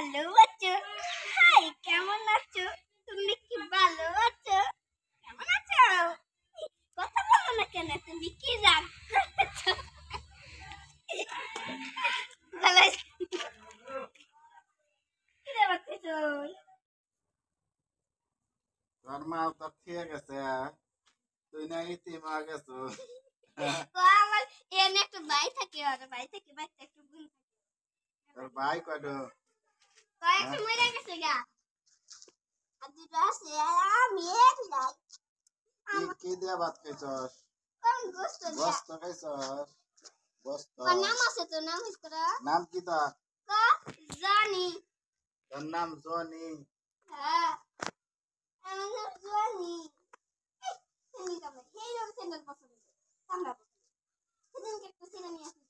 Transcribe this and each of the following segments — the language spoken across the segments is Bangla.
ভালো আছো? হাই, কেমন আছো? তুমি কি ভালো আছো? কেমন আছো? কথা বলো না কেন? তুমি কি রাগ করছো? ভালো আছি। কি রে বাচ্চা? তোর মা তো খেয়ে গেছে, তুই না ইতিমা গেছো। আমার এনে একটা ভাই থাকে, আর ভাই থেকে বাচ্চা একটু গুণ থাকে। তোর ভাই কয়টো? কয়েকটা মরে গেছে গা। আর দুটো আছে, আমি একলাই। কি দিয়ে ভাত খাইছস? কোন গোস্ত দিয়া? গোস্ত খাইছস? গোস্ত। ওর নাম আছে তো, নাম ইসকরা? নাম কি তোর? জানি। তোর নাম জনি? হ্যাঁ, আমার নাম জানি। তুমি কেমন? এই রকম স্যান্ডেল পছন্দ করে। কামড়া পছন্দ। সেদিনকে একটু ছেলে নিয়ে আসছি।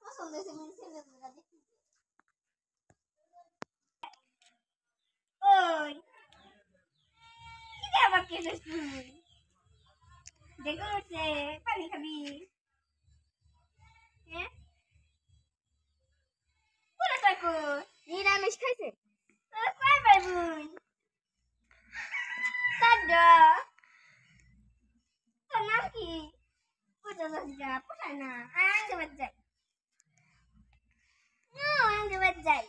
পছন্দ হয়েছে আমি স্যান্ডেলগুলো দেখি। ওই, কি দিয়ে আবার কেটেছিস তুই? দেখো হচ্ছে, পানি খাবি? হ্যাঁ? পুরোটা কই? নিরামিষ খাইছে? তোরা কয় ভাই বোন? চারটা। তোর নাম কি? পুজো লজ্জা, পোষায় না। আঙ্গে বাদ যাই। আঙ্গে বাদ যাই।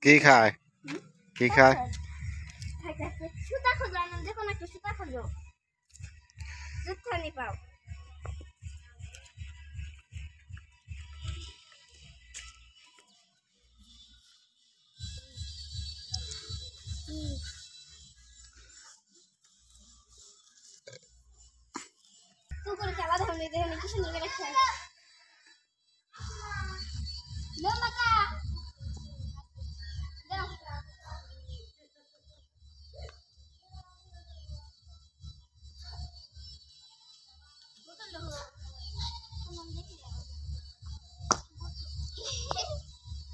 কি খায়? কি খায়? সুতা খোঁজো, আনন্দ দেখো না, একটু সুতা খোঁজো। জুত্থানি পাও। কুকুর খেলা দেখো নি, দেখো নি কি সুন্দর করে খেলে। লো মাতা, দাও। বোতল দেখো। কেমন দেখি দাও।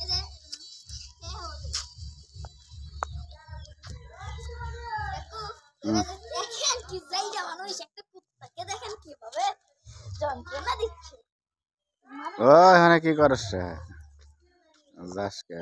এই যে, কে হবে? দেখেন কি জায়গা মানুষ, একটা কুত্তাকে দেখেন কিভাবে যন্ত্রণা দিচ্ছে। ও এখানে কি করছ? যাস কে?